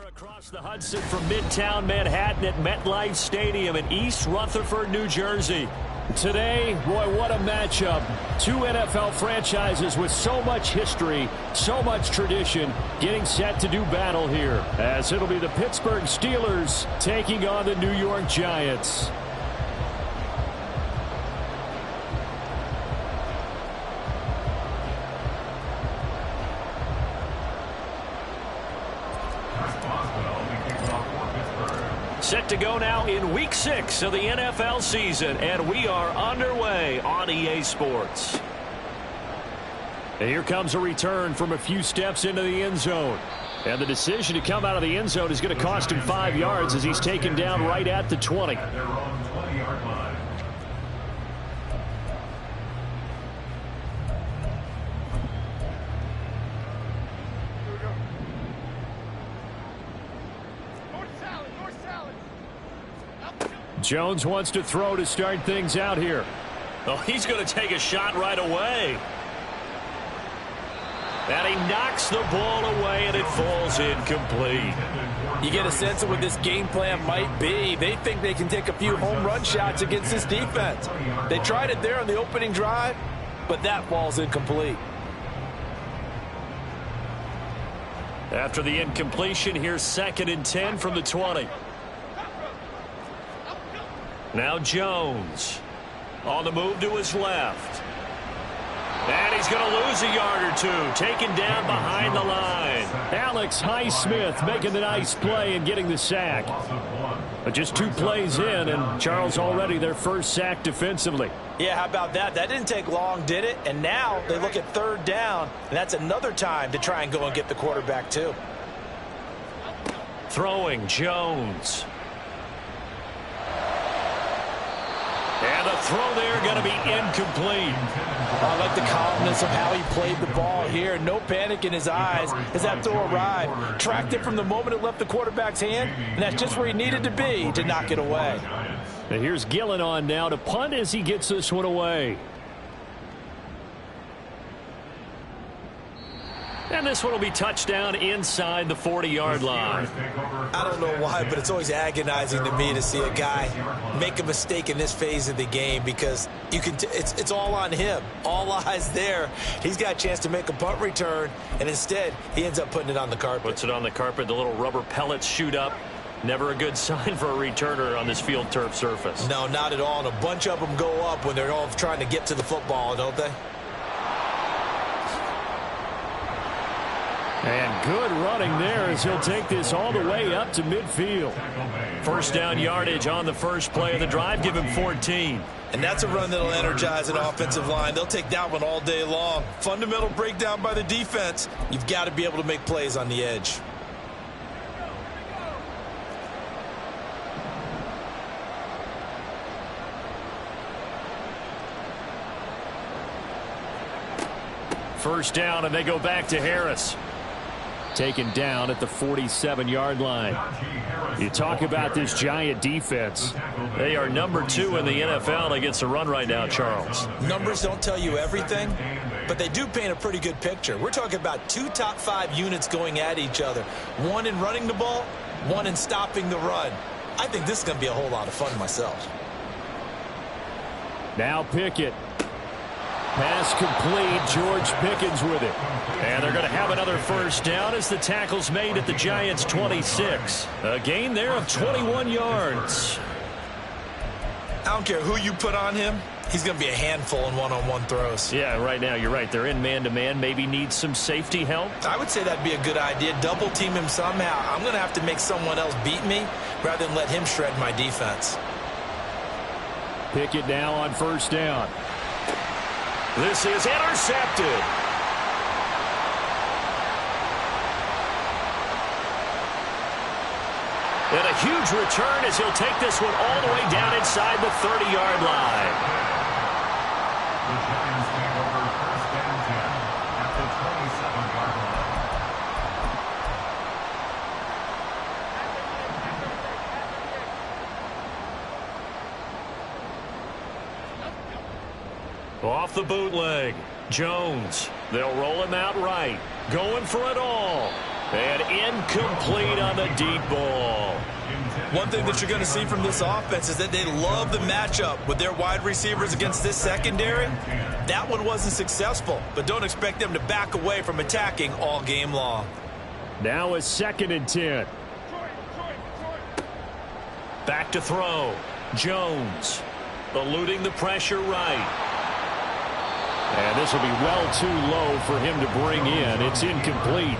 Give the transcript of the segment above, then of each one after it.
Across the Hudson from Midtown Manhattan at MetLife Stadium in East Rutherford, New Jersey. Today, boy, what a matchup. Two NFL franchises with so much history, so much tradition, getting set to do battle here, as it'll be the Pittsburgh Steelers taking on the New York Giants. Set to go now in Week 6 of the NFL season, and we are underway on EA Sports. And here comes a return from a few steps into the end zone. And the decision to come out of the end zone is going to cost him 5 yards as he's taken down right at the 20. Jones wants to throw to start things out here. Oh, he's going to take a shot right away. And he knocks the ball away, and it falls incomplete. You get a sense of what this game plan might be. They think they can take a few home run shots against this defense. They tried it there on the opening drive, but that ball's incomplete. After the incompletion, here's 2nd and 10 from the 20. Now Jones on the move to his left. And he's going to lose a yard or two, taken down behind the line. Alex Highsmith making the nice play and getting the sack. But just 2 plays in, and Charles already their first sack defensively. Yeah, how about that? That didn't take long, did it? And now they look at 3rd down, and that's another time to try and go and get the quarterback too. Throwing Jones. And the throw there going to be incomplete. I like the calmness of how he played the ball here. No panic in his eyes as that throw arrived. Tracked it from the moment it left the quarterback's hand, and that's just where he needed to be to knock it away. And here's Gillen on now to punt as he gets this one away. And this one will be touchdown inside the 40-yard line. I don't know why, but it's always agonizing to me to see a guy make a mistake in this phase of the game because you can. It's all on him. All eyes there. He's got a chance to make a punt return, and instead he ends up putting it on the carpet. Puts it on the carpet. The little rubber pellets shoot up. Never a good sign for a returner on this field turf surface. No, not at all. And a bunch of them go up when they're all trying to get to the football, don't they? And good running there as he'll take this all the way up to midfield. First down yardage on the first play of the drive. Give him 14. And that's a run that'll energize an offensive line. They'll take that one all day long. Fundamental breakdown by the defense. You've got to be able to make plays on the edge. First down, and they go back to Harris. Taken down at the 47-yard line. You talk about this Giant defense. They are number 2 in the NFL against the run right now, Charles. Numbers don't tell you everything, but they do paint a pretty good picture. We're talking about 2 top 5 units going at each other. One in running the ball, one in stopping the run. I think this is going to be a whole lot of fun myself. Now Pickett. Pass complete. George Pickens with it. And they're going to have another first down as the tackle's made at the Giants' 26. A gain there of 21 yards. I don't care who you put on him. He's going to be a handful in one-on-one throws. Yeah, right now you're right. They're in man-to-man. Maybe needs some safety help. I would say that'd be a good idea. Double team him somehow. I'm going to have to make someone else beat me rather than let him shred my defense. Pickett now on first down. This is intercepted. And a huge return as he'll take this one all the way down inside the 30-yard line. The Giants take over first and 10 at the 27-yard line. Off the bootleg. Jones. They'll roll him out right. Going for it all. And incomplete on the deep ball. One thing that you're going to see from this offense is that they love the matchup with their wide receivers against this secondary. That one wasn't successful, but don't expect them to back away from attacking all game long. Now a 2nd and 10. Back to throw. Jones eluding the pressure right. And this will be well too low for him to bring in. It's incomplete.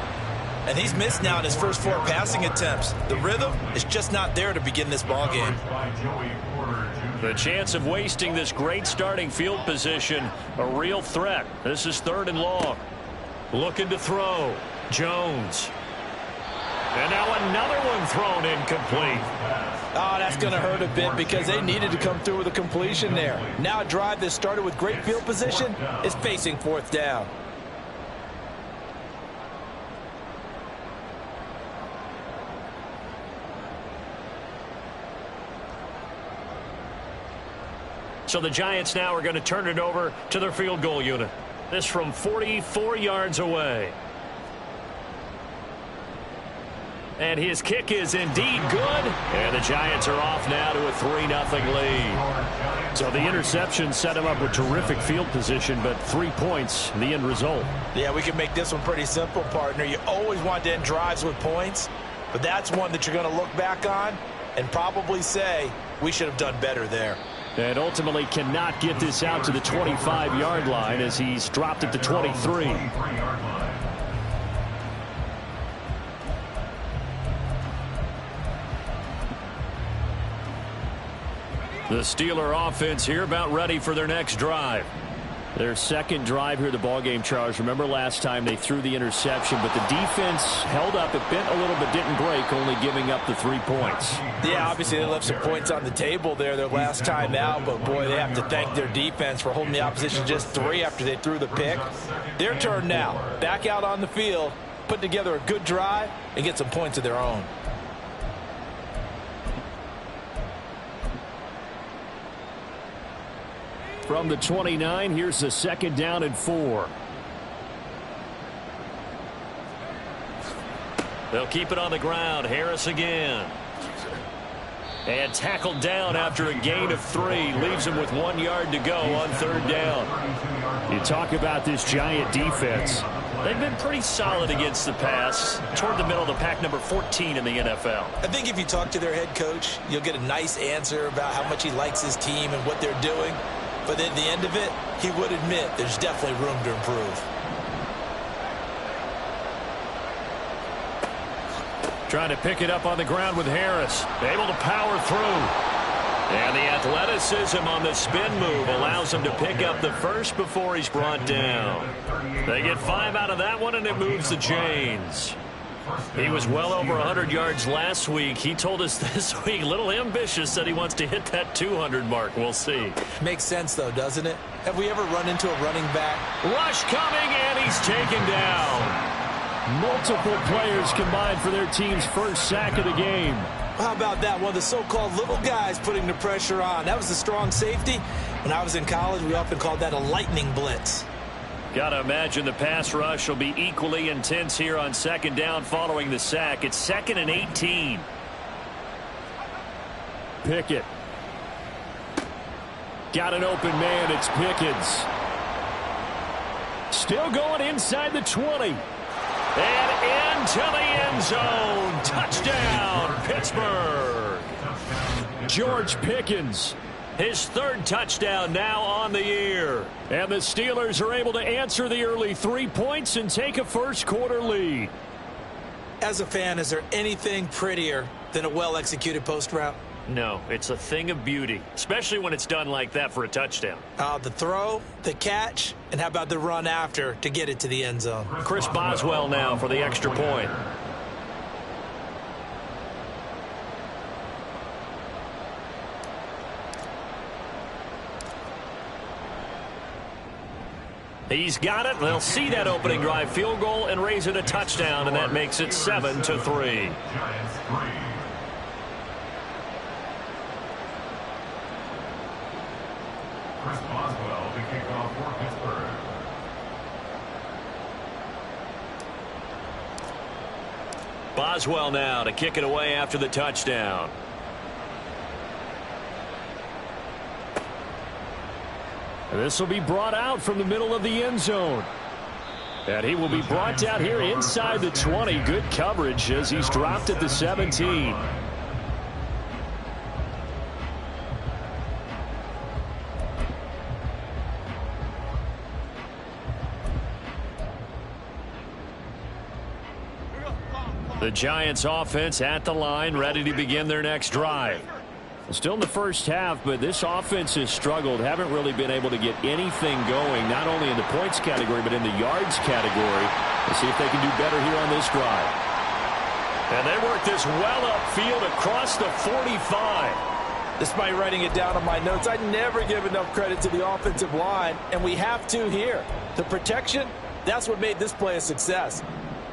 And he's missed now in his first 4 passing attempts. The rhythm is just not there to begin this ball game. The chance of wasting this great starting field position, a real threat. This is 3rd and long. Looking to throw. Jones. And now another one thrown incomplete. Oh, that's going to hurt a bit because they needed to come through with a completion there. Now a drive that started with great field position is facing 4th down. So the Giants now are going to turn it over to their field goal unit. This from 44 yards away. And his kick is indeed good. And the Giants are off now to a 3-0 lead. So the interception set him up with terrific field position, but 3 points, the end result. Yeah, we can make this one pretty simple, partner. You always want to end drives with points, but that's one that you're going to look back on and probably say, we should have done better there. And ultimately cannot get this out to the 25-yard line as he's dropped it to 23. The Steeler offense here about ready for their next drive. Their 2nd drive here, the ballgame, Charles. Remember last time they threw the interception, but the defense held up. It bent a little but didn't break, only giving up the 3 points. Yeah, obviously they left some points on the table there their last time out, but boy, they have to thank their defense for holding the opposition just 3 after they threw the pick. Their turn now. Back out on the field, put together a good drive, and get some points of their own. From the 29, here's the 2nd down and 4. They'll keep it on the ground. Harris again. And tackled down after a gain of 3. Leaves him with 1 yard to go on 3rd down. You talk about this Giant defense. They've been pretty solid against the pass. Toward the middle of the pack, number 14 in the NFL. I think if you talk to their head coach, you'll get a nice answer about how much he likes his team and what they're doing. But at the end of it, he would admit there's definitely room to improve. Trying to pick it up on the ground with Harris. Able to power through. And the athleticism on the spin move allows him to pick up the first before he's brought down. They get 5 out of that one, and it moves the chains. He was well over 100 yards last week. He told us this week, a little ambitious, that he wants to hit that 200 mark. We'll see. Makes sense, though, doesn't it? Have we ever run into a running back? Rush coming, and he's taken down. Multiple players combined for their team's first sack of the game. How about that? One of the so-called little guys putting the pressure on. That was a strong safety. When I was in college, we often called that a lightning blitz. Got to imagine the pass rush will be equally intense here on 2nd down following the sack. It's 2nd and 18. Pickett. Got an open man. It's Pickens. Still going inside the 20. And into the end zone. Touchdown, Pittsburgh. George Pickens. His 3rd touchdown now on the year. And the Steelers are able to answer the early 3 points and take a first-quarter lead. As a fan, is there anything prettier than a well-executed post route? No, it's a thing of beauty, especially when it's done like that for a touchdown. The throw, the catch, and how about the run after to get it to the end zone? Chris Boswell now for the extra point. He's got it. They'll see that opening drive field goal and raise it a touchdown, and that makes it 7-3. Chris Boswell, the kickoff for Pittsburgh. Boswell now to kick it away after the touchdown. This will be brought out from the middle of the end zone. And he will be brought down here inside the 20. Good coverage as he's dropped at the 17. The Giants offense at the line, ready to begin their next drive. Still in the first half, but this offense has struggled. Haven't really been able to get anything going, not only in the points category, but in the yards category. Let's see if they can do better here on this drive. And they work this well upfield across the 45. Despite writing it down on my notes, I never give enough credit to the offensive line, and we have to here. The protection, that's what made this play a success.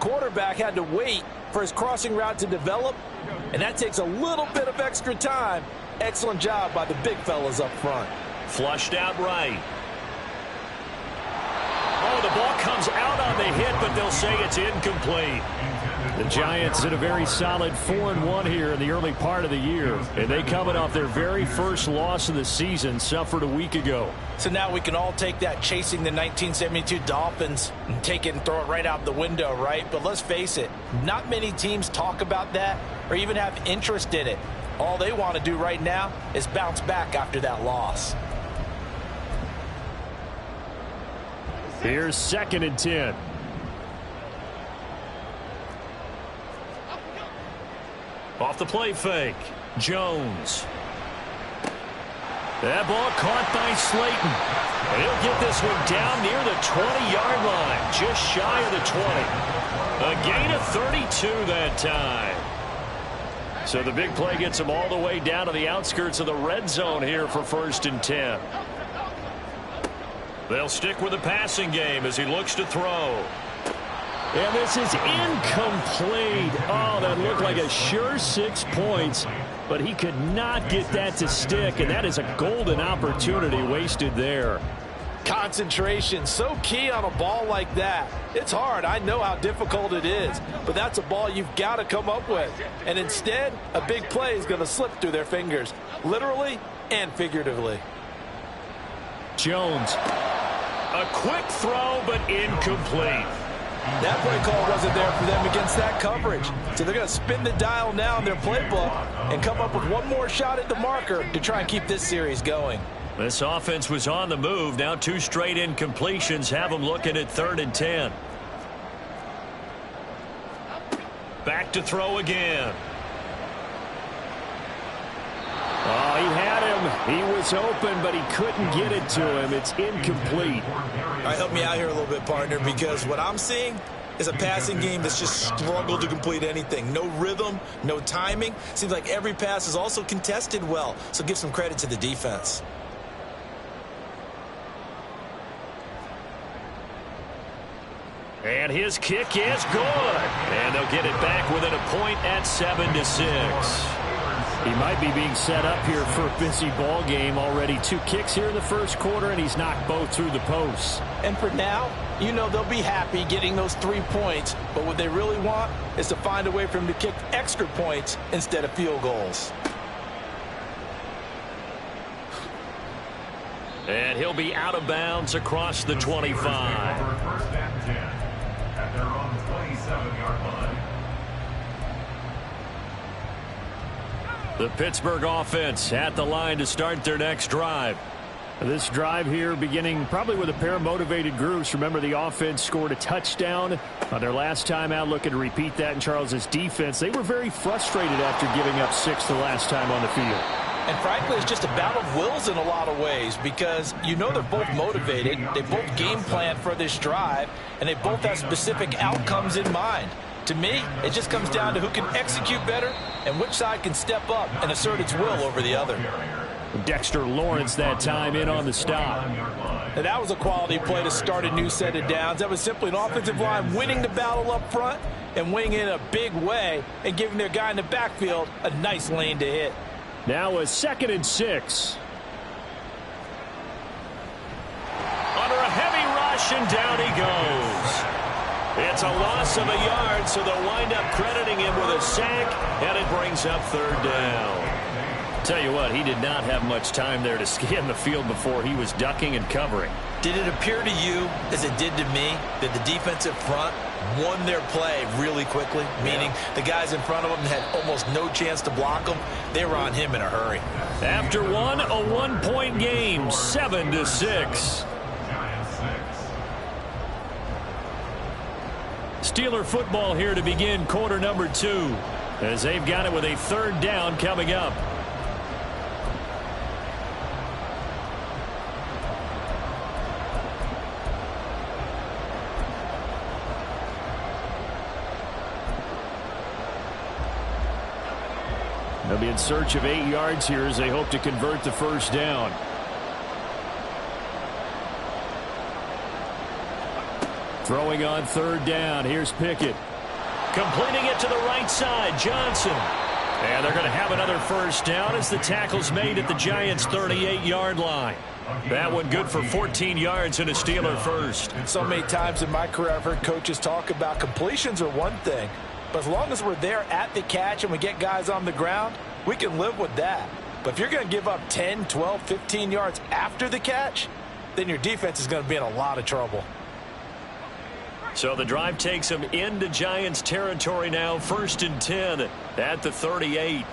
Quarterback had to wait for his crossing route to develop, and that takes a little bit of extra time. Excellent job by the big fellas up front. Flushed out right. Oh, the ball comes out on the hit, but they'll say it's incomplete. The Giants did a very solid 4-1 here in the early part of the year, and they coming off their very first loss of the season, suffered a week ago. So now we can all take that chasing the 1972 Dolphins and take it and throw it right out the window, right? But let's face it, not many teams talk about that or even have interest in it. All they want to do right now is bounce back after that loss. Here's 2nd and 10. Off the play fake. Jones. That ball caught by Slayton. And he'll get this one down near the 20-yard line, just shy of the 20. A gain of 32 that time. So the big play gets him all the way down to the outskirts of the red zone here for 1st and 10. They'll stick with the passing game as he looks to throw. And this is incomplete. Oh, that looked like a sure 6 points, but he could not get that to stick, and that is a golden opportunity wasted there. Concentration, so key on a ball like that. It's hard. I know how difficult it is, but that's a ball you've got to come up with. And instead, a big play is going to slip through their fingers, literally and figuratively. Jones. A quick throw, but incomplete. That play call wasn't there for them against that coverage. So they're going to spin the dial now in their playbook and come up with one more shot at the marker to try and keep this series going. This offense was on the move. Now 2 straight incompletions have them looking at 3rd and 10. Back to throw again. Oh, he had him. He was open, but he couldn't get it to him. It's incomplete. All right, help me out here a little bit, partner, because what I'm seeing is a passing game that's just struggled to complete anything. No rhythm, no timing. Seems like every pass is also contested well, so give some credit to the defense. And his kick is good. And they'll get it back within a point at 7-6. He might be being set up here for a busy ball game. Already 2 kicks here in the first quarter, and he's knocked both through the posts. And for now, you know they'll be happy getting those 3 points, but what they really want is to find a way for him to kick extra points instead of field goals. And he'll be out of bounds across the 25. First and 10 at their own 27-yard line. The Pittsburgh offense at the line to start their next drive. This drive here beginning probably with a pair of motivated groups. Remember, the offense scored a touchdown on their last time out, looking to repeat that in Charles's defense. They were very frustrated after giving up 6 the last time on the field. And frankly, it's just a battle of wills in a lot of ways because you know they're both motivated. They both game plan for this drive, and they both have specific outcomes in mind. To me, it just comes down to who can execute better and which side can step up and assert its will over the other. Dexter Lawrence that time in on the stop. And that was a quality play to start a new set of downs. That was simply an offensive line winning the battle up front and winning in a big way and giving their guy in the backfield a nice lane to hit. Now a 2nd and 6. Under a heavy rush, and down he goes. It's a loss of a yard, so they'll wind up crediting him with a sack, and it brings up third down. Tell you what, he did not have much time there to scan the field before he was ducking and covering. Did it appear to you, as it did to me, that the defensive front won their play really quickly? Meaning the guys in front of them had almost no chance to block them. They were on him in a hurry. After one, a one-point game, 7-6. Steeler football here to begin quarter number 2, as they've got it with a third down coming up. They'll be in search of 8 yards here as they hope to convert the first down. Throwing on third down. Here's Pickett. Completing it to the right side. Johnson. And they're going to have another first down as the tackle's made at the Giants' 38-yard line. That one good for 14 yards and a Steeler first. So many times in my career I've heard coaches talk about completions are one thing. But as long as we're there at the catch and we get guys on the ground, we can live with that. But if you're going to give up 10, 12, 15 yards after the catch, then your defense is going to be in a lot of trouble. So the drive takes them into Giants territory now, 1st and 10 at the 38.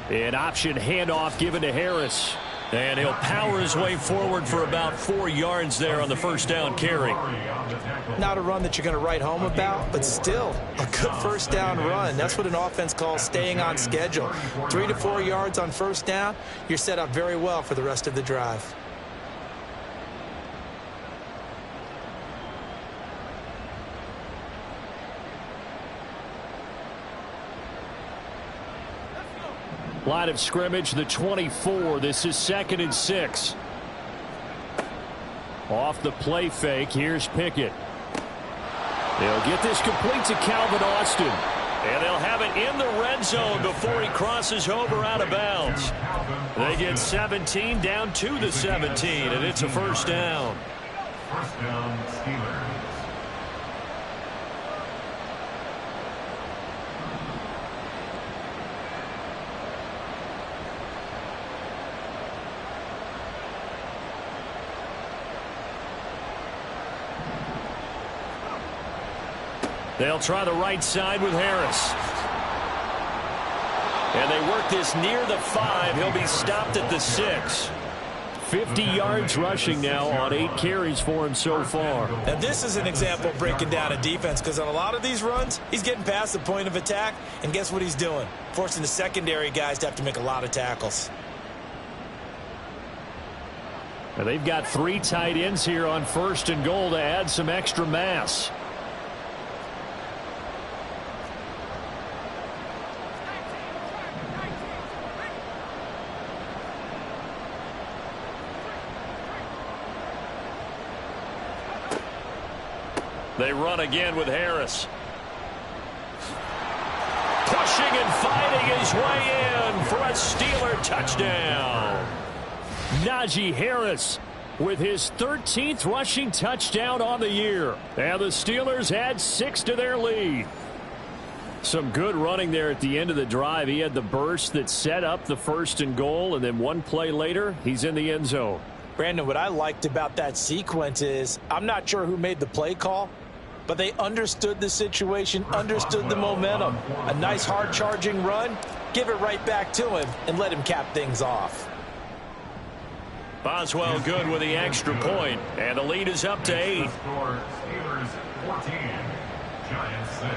An option handoff given to Harris. And he'll power his way forward for about 4 yards there on the first down carry. Not a run that you're going to write home about, but still a good first down run. That's what an offense calls staying on schedule. 3 to 4 yards on first down, you're set up very well for the rest of the drive. Line of scrimmage, the 24. This is 2nd and 6. Off the play fake, here's Pickett. They'll get this complete to Calvin Austin. And they'll have it in the red zone before he crosses over out of bounds. They get 17 down to the 17, and it's a first down. First down, Steelers. They'll try the right side with Harris. And they work this near the 5. He'll be stopped at the 6. 50 yards rushing now on 8 carries for him so far. Now this is an example of breaking down a defense, because on a lot of these runs, he's getting past the point of attack, and guess what he's doing? Forcing the secondary guys to have to make a lot of tackles. Now they've got 3 tight ends here on 1st and goal to add some extra mass. They run again with Harris. Pushing and fighting his way in for a Steeler touchdown. Najee Harris with his 13th rushing touchdown on the year. And the Steelers add 6 to their lead. Some good running there at the end of the drive. He had the burst that set up the 1st and goal, and then one play later, he's in the end zone. Brandon, what I liked about that sequence is, I'm not sure who made the play call, but they understood the situation, understood the momentum. A nice hard-charging run, give it right back to him, and let him cap things off. Boswell good with the extra point, and the lead is up to 8. Steelers 14, Giants 6.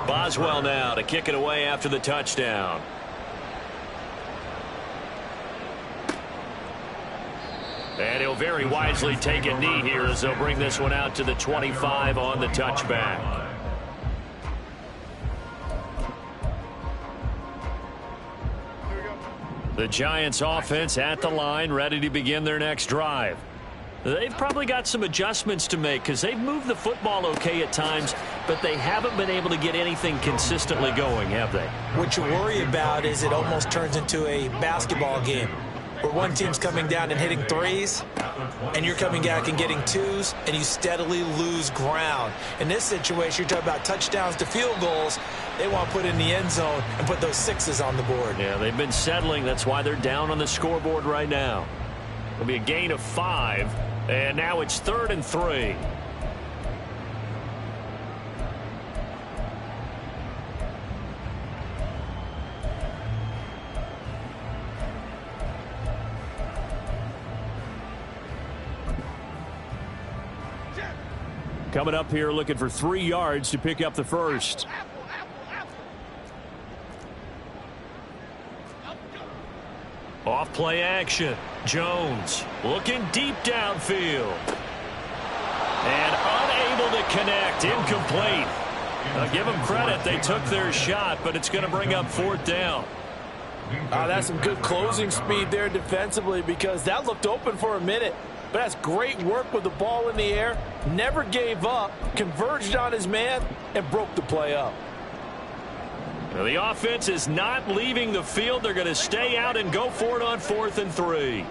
Boswell now to kick it away after the touchdown. And he'll very wisely take a knee here as they'll bring this one out to the 25 on the touchback. The Giants offense at the line, ready to begin their next drive. They've probably got some adjustments to make because they've moved the football okay at times, but they haven't been able to get anything consistently going, have they? What you worry about is it almost turns into a basketball game where one team's coming down and hitting threes, and you're coming back and getting twos, and you steadily lose ground. In this situation, you're talking about touchdowns to field goals. They want to put in the end zone and put those sixes on the board. Yeah, they've been settling. That's why they're down on the scoreboard right now. It'll be a gain of 5, and now it's 3rd and 3. Coming up here looking for 3 yards to pick up the first. Off play action. Jones looking deep downfield. And unable to connect. Incomplete. I'll give them credit. They took their shot, but it's going to bring up 4th down. That's some good closing speed there defensively because that looked open for a minute. But that's great work with the ball in the air. Never gave up, converged on his man, and broke the play up. Now the offense is not leaving the field. They're going to stay out and go for it on 4th and 3.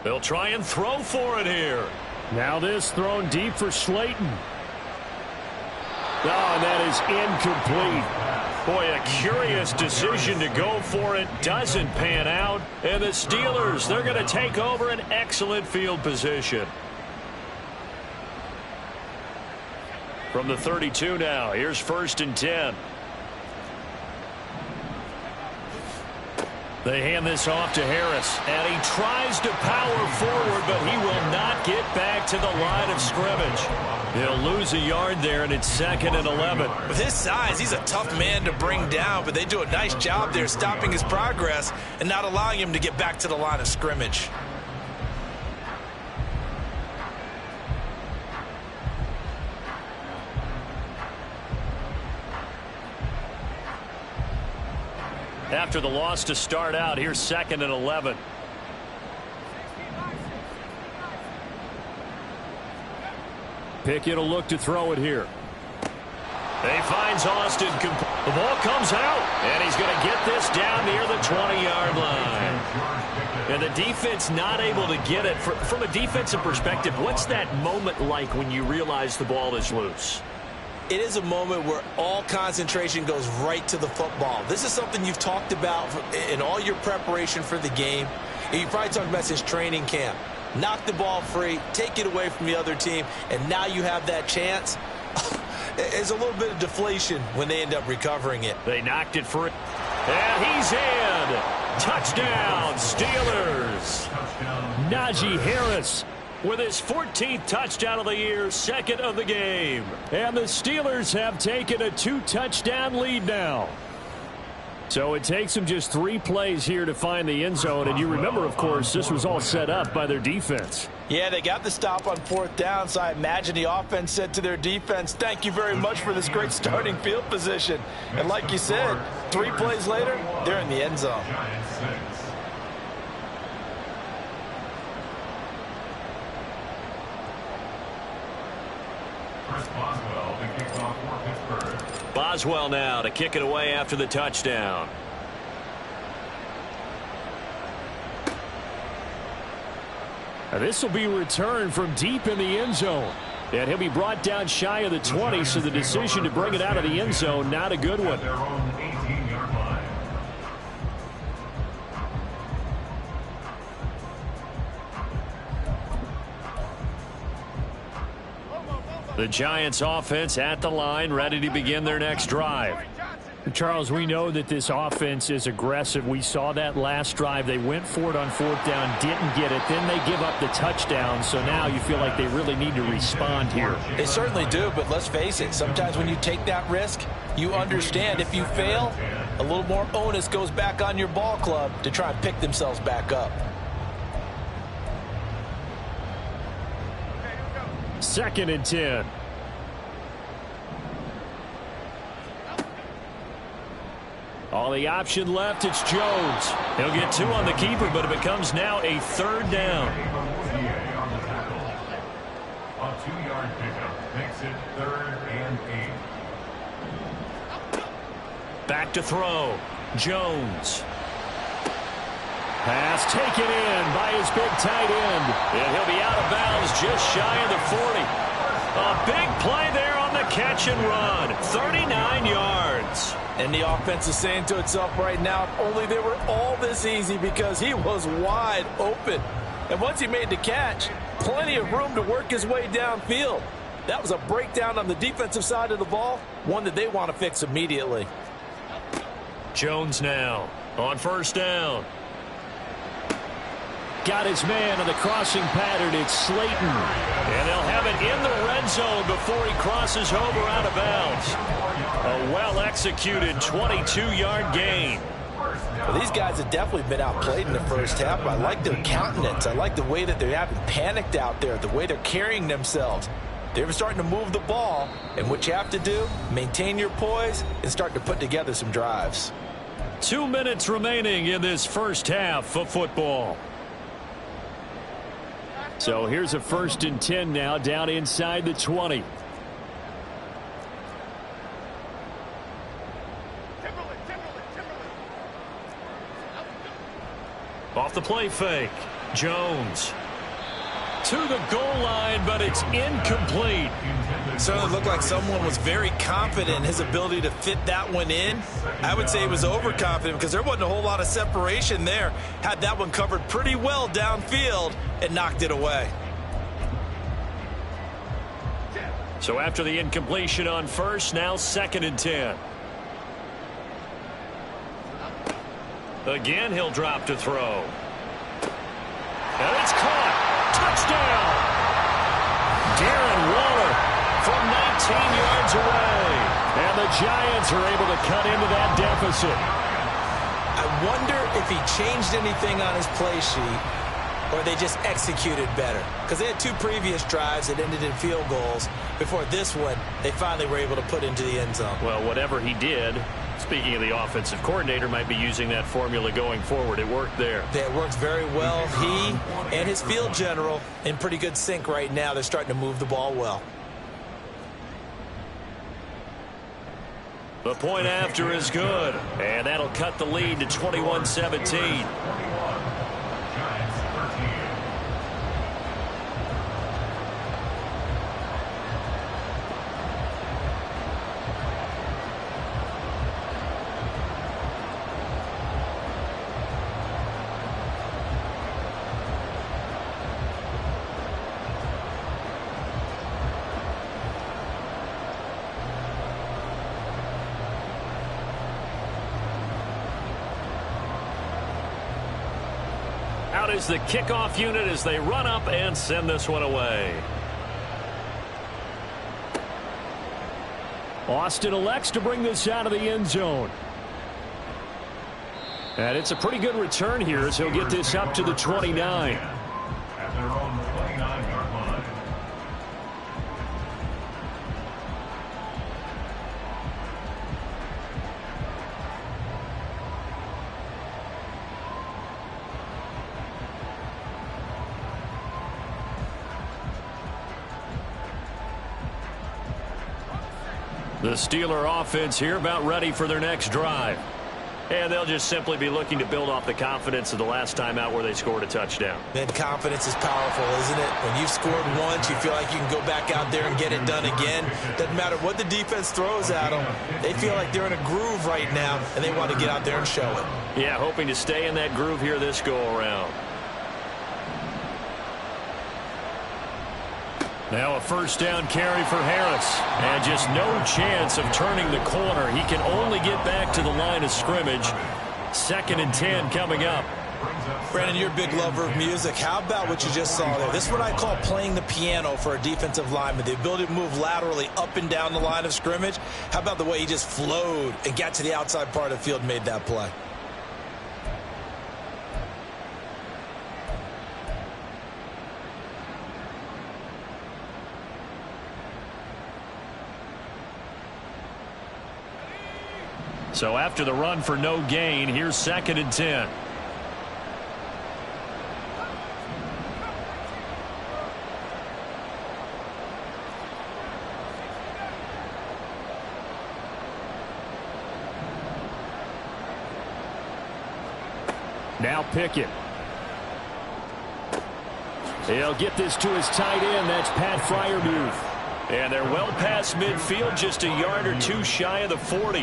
They'll try and throw for it here. Now this thrown deep for Slayton. Oh, and that is incomplete. Boy, a curious decision to go for it. Doesn't pan out. And the Steelers, they're going to take over an excellent field position. From the 32 now, here's 1st and 10. They hand this off to Harris, and he tries to power forward, but he will not get back to the line of scrimmage. He'll lose a yard there, and it's 2nd and 11. With his size, he's a tough man to bring down, but they do a nice job there stopping his progress and not allowing him to get back to the line of scrimmage. After the loss to start out, here's 2nd and 11. Pickett will look to throw it here. He finds Austin. The ball comes out, and he's going to get this down near the 20-yard line. And the defense not able to get it. From a defensive perspective, what's that moment like when you realize the ball is loose? It is a moment where all concentration goes right to the football. This is something you've talked about in all your preparation for the game. You probably talked about since training camp. Knock the ball free, take it away from the other team, and now you have that chance. There's a little bit of deflation when they end up recovering it. They knocked it free. And he's in. Touchdown, Steelers. Najee Harris with his 14th touchdown of the year, 2nd of the game. And the Steelers have taken a 2-touchdown lead now. So it takes them just 3 plays here to find the end zone. And you remember, of course, this was all set up by their defense. Yeah, they got the stop on 4th down, so I imagine the offense said to their defense, thank you very much for this great starting field position. And like you said, 3 plays later, they're in the end zone. Boswell now to kick it away after the touchdown. This will be returned from deep in the end zone. And he'll be brought down shy of the 20, so the decision to bring it out of the end zone, not a good one. The Giants offense at the line, ready to begin their next drive. Charles, we know that this offense is aggressive. We saw that last drive. They went for it on 4th down, didn't get it. Then they give up the touchdown. So now you feel like they really need to respond here. They certainly do, but let's face it. Sometimes when you take that risk, you understand if you fail, a little more onus goes back on your ball club to try and pick themselves back up. 2nd and 10. All the option left, it's Jones. He'll get 2 on the keeper, but it becomes now a 3rd down. A 2-yard pickup makes it 3rd and 8. Back to throw. Jones. Pass taken in by his big tight end. And he'll be out of bounds just shy of the 40. A big play there on the catch and run. 39 yards. And the offense is saying to itself right now, if only they were all this easy, because he was wide open. And once he made the catch, plenty of room to work his way downfield. That was a breakdown on the defensive side of the ball, one that they want to fix immediately. Jones now on 1st down. Got his man on the crossing pattern. It's Slayton. And they'll have it in the red zone before he crosses over out of bounds. A well-executed 22-yard gain. Well, these guys have definitely been outplayed in the first half. I like their countenance. I like the way that they haven't panicked out there, the way they're carrying themselves. They're starting to move the ball, and what you have to do, maintain your poise and start to put together some drives. 2 minutes remaining in this first half of football. So here's a 1st and 10 now, down inside the 20. Off the play fake. Jones to the goal line, but it's incomplete. Certainly looked like someone was very confident in his ability to fit that one in. I would say he was overconfident because there wasn't a whole lot of separation there. Had that one covered pretty well downfield and knocked it away. So after the incompletion on 1st, now 2nd and 10. Again, he'll drop to throw. And it's caught. Touchdown. Darren Waller from 19 yards away. And the Giants are able to cut into that deficit. I wonder if he changed anything on his play sheet or they just executed better. Because they had 2 previous drives that ended in field goals. Before this one, they finally were able to put into the end zone. Well, whatever he did, speaking of the offensive coordinator, might be using that formula going forward. It worked there. It works very well. He and his field general in pretty good sync right now. They're starting to move the ball well. The point after is good. And that'll cut the lead to 21-17. Out is the kickoff unit as they run up and send this one away. Austin elects to bring this out of the end zone. And it's a pretty good return here as he'll get this up to the 29. At their own 29-yard line. The Steeler offense here about ready for their next drive. And they'll just simply be looking to build off the confidence of the last time out where they scored a touchdown. Man, confidence is powerful, isn't it? When you've scored once, you feel like you can go back out there and get it done again. Doesn't matter what the defense throws at them. They feel like they're in a groove right now, and they want to get out there and show it. Yeah, hoping to stay in that groove here this go-around. Now a first down carry for Harris. And just no chance of turning the corner. He can only get back to the line of scrimmage. 2nd and 10 coming up. Brandon, you're a big lover of music. How about what you just saw there? This is what I call playing the piano for a defensive lineman. The ability to move laterally up and down the line of scrimmage. How about the way he just flowed and got to the outside part of the field and made that play? So after the run for no gain, here's 2nd and 10. Now Pickett. He'll get this to his tight end. That's Pat Freiermuth. And they're well past midfield, just a yard or two shy of the 40.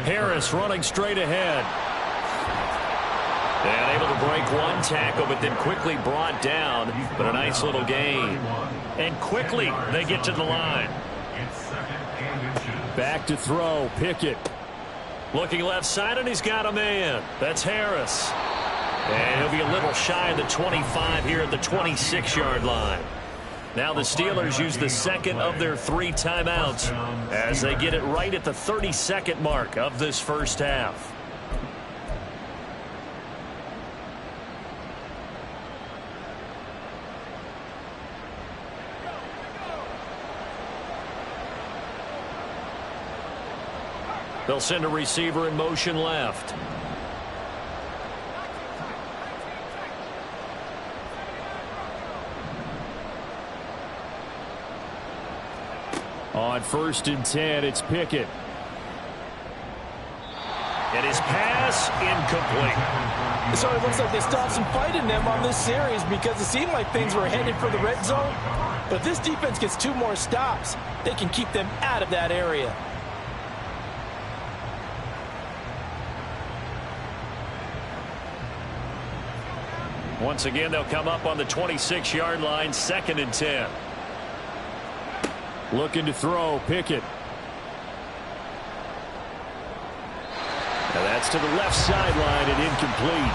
Harris running straight ahead. And able to break one tackle, but then quickly brought down. But a nice little gain. And quickly they get to the line. Back to throw. Pickett. Looking left side, and he's got a man. That's Harris. And he'll be a little shy of the 25 here at the 26-yard line. Now the Steelers use the 2nd of their 3 timeouts as they get it right at the 30-second mark of this first half. They'll send a receiver in motion left. On 1st and 10, it's Pickett. And his pass incomplete. So it looks like they stopped some fight in them on this series because it seemed like things were headed for the red zone. But if this defense gets 2 more stops, they can keep them out of that area. Once again, they'll come up on the 26-yard line, 2nd and 10. Looking to throw, Pickett. Now that's to the left sideline and incomplete.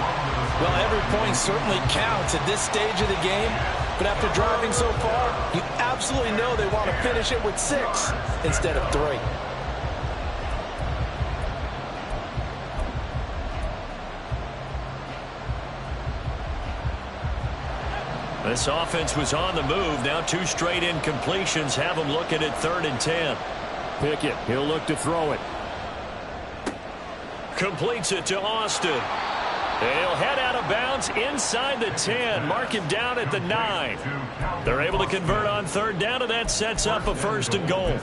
Well, every point certainly counts at this stage of the game. But after driving so far, you absolutely know they want to finish it with 6 instead of 3. This offense was on the move. Now 2 straight incompletions have them looking at 3rd and 10. Pickett, he'll look to throw it. Completes it to Austin. He'll head out of bounds inside the 10. Mark him down at the 9. They're able to convert on 3rd down, and that sets up a 1st and goal.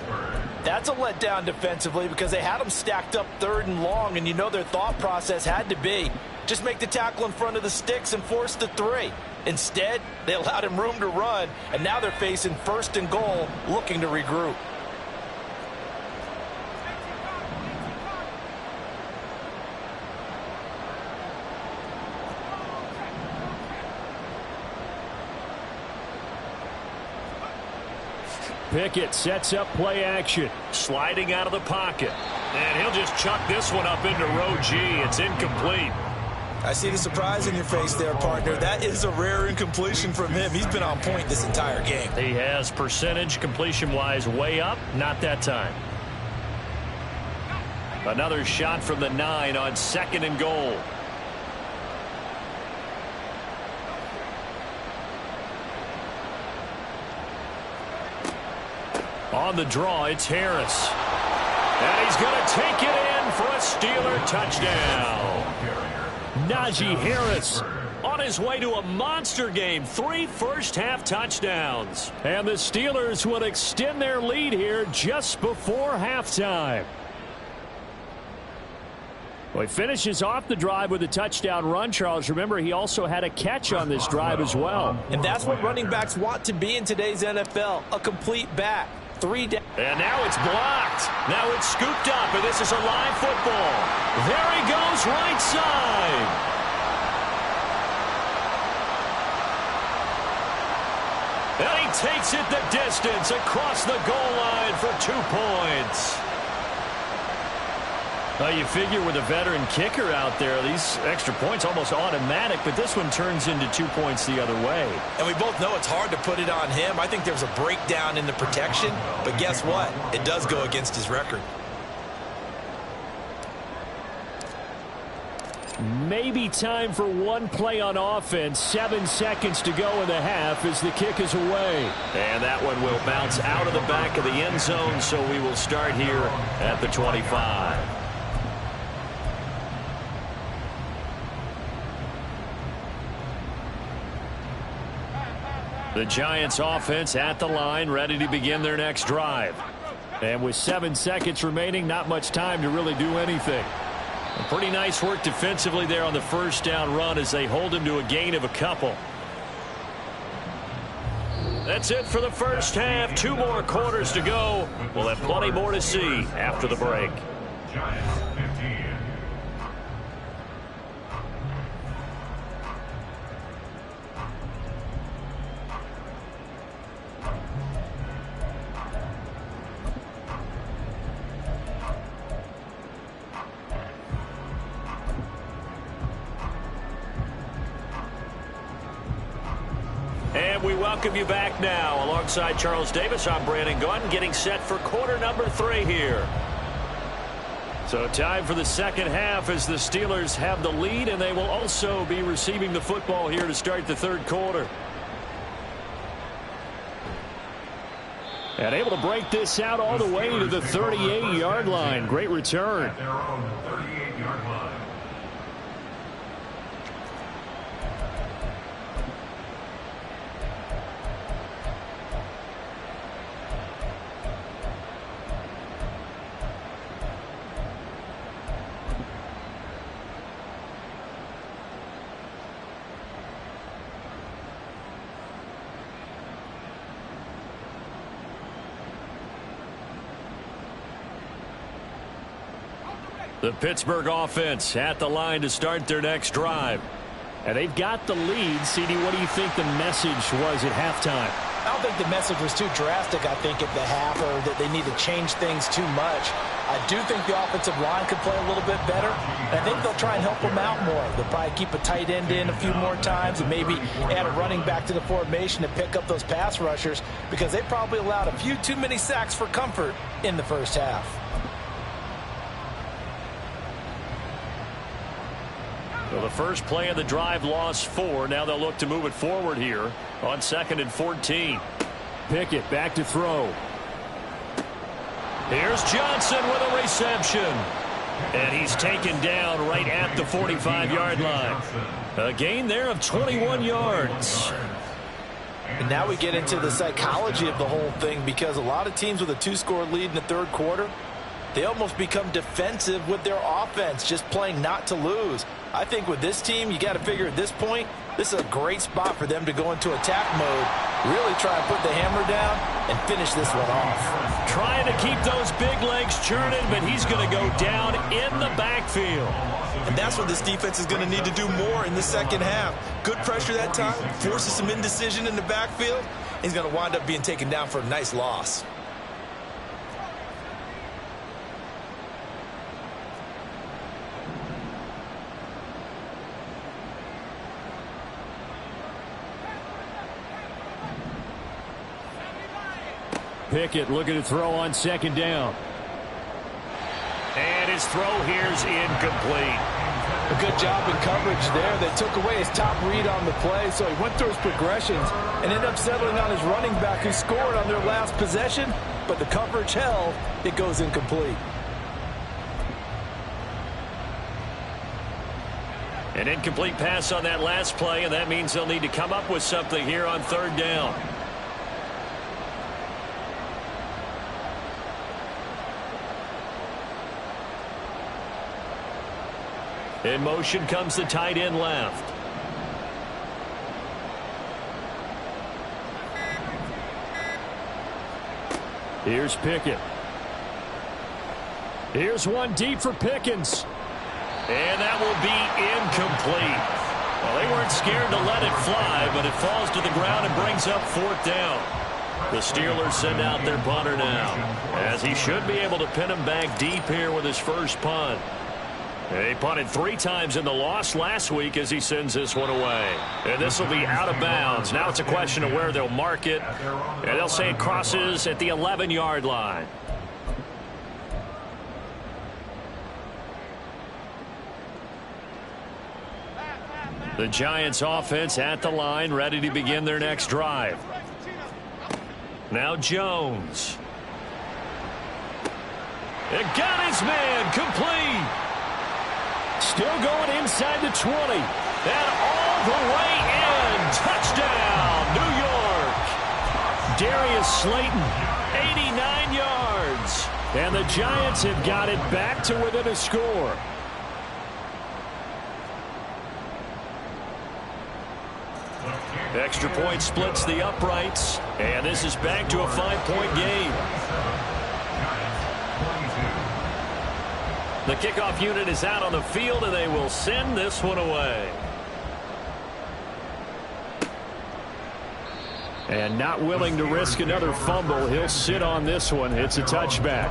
That's a letdown defensively because they had them stacked up 3rd and long, and you know their thought process had to be just make the tackle in front of the sticks and force the 3. Instead, they allowed him room to run, and now they're facing 1st and goal, looking to regroup. Pickett sets up play action. Sliding out of the pocket. And he'll just chuck this one up into row G. It's incomplete. I see the surprise in your face there, partner. That is a rare incompletion from him. He's been on point this entire game. He has percentage completion-wise way up. Not that time. Another shot from the 9 on 2nd and goal. On the draw, it's Harris. And he's going to take it in for a Steeler touchdown. Najee Harris on his way to a monster game. 3 first-half touchdowns. And the Steelers will extend their lead here just before halftime. Well, he finishes off the drive with a touchdown run, Charles. Remember, he also had a catch on this drive as well. And that's what running backs want to be in today's NFL, a complete back. 3 down. And now it's blocked. Now it's scooped up, and this is a live football. There he goes, right side. And he takes it the distance across the goal line for 2 points. Well, you figure with a veteran kicker out there, these extra points almost automatic, but this one turns into 2 points the other way. And we both know it's hard to put it on him. I think there's a breakdown in the protection, but guess what? It does go against his record. Maybe time for one play on offense. 7 seconds to go in the half as the kick is away. And that one will bounce out of the back of the end zone, so we will start here at the 25. The Giants offense at the line, ready to begin their next drive. And with 7 seconds remaining, not much time to really do anything. Pretty nice work defensively there on the first down run as they hold him to a gain of a couple. That's it for the first half. 2 more quarters to go. We'll have plenty more to see after the break. Giants 15. And we welcome you back now. Alongside Charles Davis, I'm Brandon Gunn, getting set for quarter number 3 here. So time for the second half as the Steelers have the lead, and they will also be receiving the football here to start the third quarter. And able to break this out all the way to the 38-yard line. Great return. At their own 38-yard line. The Pittsburgh offense at the line to start their next drive. And they've got the lead. CD, what do you think the message was at halftime? I don't think the message was too drastic, I think, at the half, or that they need to change things too much. I do think the offensive line could play a little bit better. And I think they'll try and help them out more. They'll probably keep a tight end in a few more times and maybe add a running back to the formation to pick up those pass rushers, because they probably allowed a few too many sacks for comfort in the first half. So the first play of the drive lost 4. Now they'll look to move it forward here on 2nd and 14. Pickett back to throw. Here's Johnson with a reception. And he's taken down right at the 45-yard line. A gain there of 21 yards. And now we get into the psychology of the whole thing, because a lot of teams with a 2-score lead in the third quarter, they almost become defensive with their offense, just playing not to lose. I think with this team, you got to figure at this point, this is a great spot for them to go into attack mode, really try and put the hammer down and finish this one off. Trying to keep those big legs churning, but he's going to go down in the backfield. And that's what this defense is going to need to do more in the second half. Good pressure that time, forces some indecision in the backfield. He's going to wind up being taken down for a nice loss. Pickett looking to throw on 2nd down. And his throw here's incomplete. A good job in coverage there. They took away his top read on the play, so he went through his progressions and ended up settling on his running back, who scored on their last possession, but the coverage held. It goes incomplete. An incomplete pass on that last play, and that means they'll need to come up with something here on 3rd down. In motion comes the tight end left. Here's Pickett. Here's one deep for Pickens. And that will be incomplete. Well, they weren't scared to let it fly, but it falls to the ground and brings up 4th down. The Steelers send out their punter now, as he should be able to pin him back deep here with his first punt. He punted 3 times in the loss last week as he sends this one away. And this will be out of bounds. Now it's a question of where they'll mark it. And they'll say it crosses at the 11-yard line. The Giants offense at the line, ready to begin their next drive. Now Jones. It got his man complete. Still going inside the 20. And all the way in. Touchdown, New York. Darius Slayton, 89 yards. And the Giants have got it back to within a score. Extra point splits the uprights. And this is back to a 5-point game. The kickoff unit is out on the field, and they will send this one away. And not willing to risk another fumble, he'll sit on this one. It's a touchback.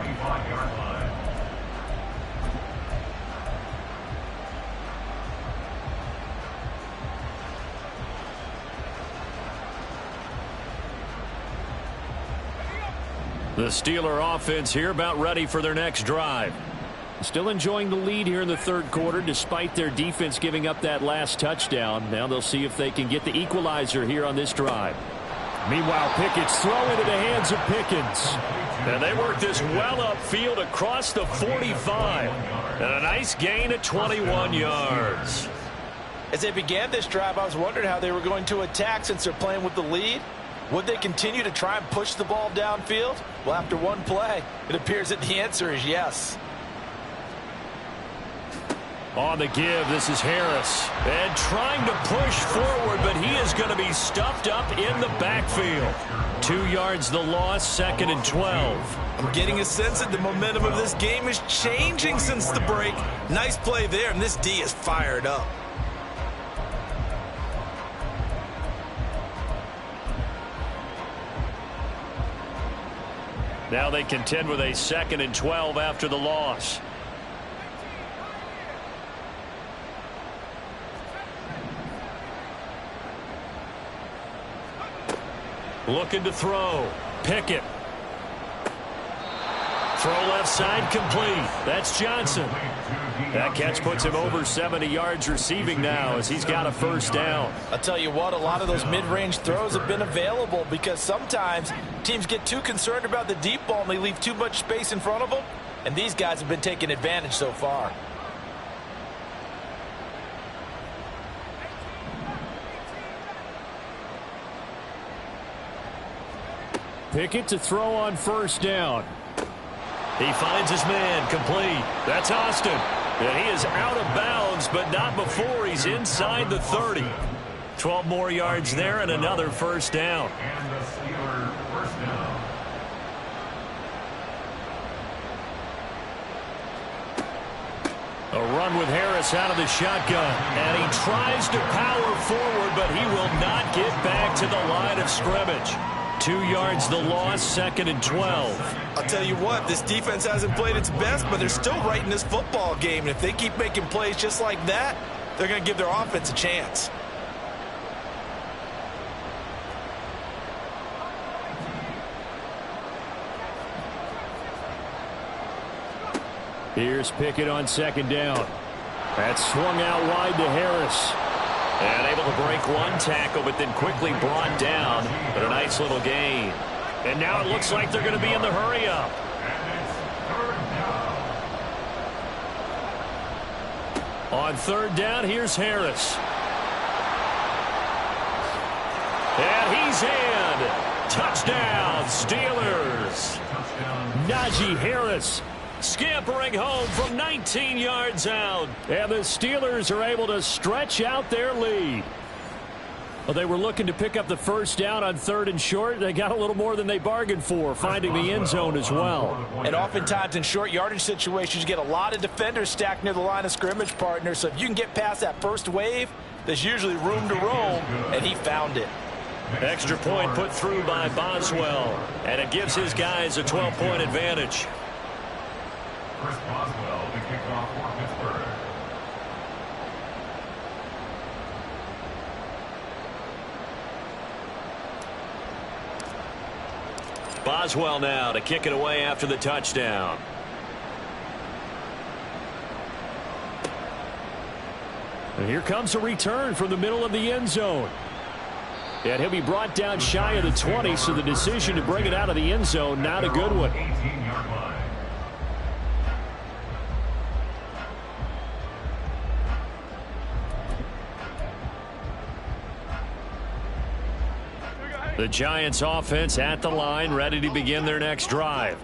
The Steeler offense here about ready for their next drive. Still enjoying the lead here in the third quarter despite their defense giving up that last touchdown. Now they'll see if they can get the equalizer here on this drive. Meanwhile, Pickett's throw into the hands of Pickens. And they work this well upfield across the 45. And a nice gain of 21 yards. As they began this drive, I was wondering how they were going to attack since they're playing with the lead. Would they continue to try and push the ball downfield? Well, after one play, it appears that the answer is yes. On the give, this is Harris. And trying to push forward, but he is going to be stuffed up in the backfield. 2 yards the loss, 2nd and 12. I'm getting a sense that the momentum of this game is changing since the break. Nice play there, and this D is fired up. Now they contend with a 2nd and 12 after the loss. Looking to throw. Pickett. Throw left side complete. That's Johnson. That catch puts him over 70 yards receiving now as he's got a first down. I'll tell you what, a lot of those mid-range throws have been available because sometimes teams get too concerned about the deep ball and they leave too much space in front of them. And these guys have been taking advantage so far. Pickett to throw on first down. He finds his man complete. That's Austin. And he is out of bounds, but not before he's inside the 30. 12 more yards there and another first down. And the Steeler first down. A run with Harris out of the shotgun. And he tries to power forward, but he will not get back to the line of scrimmage. 2 yards the loss, 2nd and 12. I'll tell you what, this defense hasn't played its best, but they're still right in this football game. And if they keep making plays just like that, they're going to give their offense a chance. Here's Pickett on 2nd down. That's swung out wide to Harris. And able to break one tackle, but then quickly brought down. But a nice little gain. And now it looks like they're going to be in the hurry-up. On 3rd down, here's Harris. And he's in. Touchdown, Steelers. Najee Harris scampering home from 19 yards out. And the Steelers are able to stretch out their lead. Well, they were looking to pick up the first down on 3rd and short. They got a little more than they bargained for, finding the end zone as well. And oftentimes in short yardage situations, you get a lot of defenders stacked near the line of scrimmage, partner. So if you can get past that first wave, there's usually room to roam, and he found it. Extra point put through by Boswell. And it gives his guys a 12-point advantage. Chris Boswell to kick off for Pittsburgh. Boswell now to kick it away after the touchdown. And here comes a return from the middle of the end zone. And he'll be brought down shy of the 20, so the decision to bring it out of the end zone, not a good one. 18-yard line. The Giants offense at the line, ready to begin their next drive.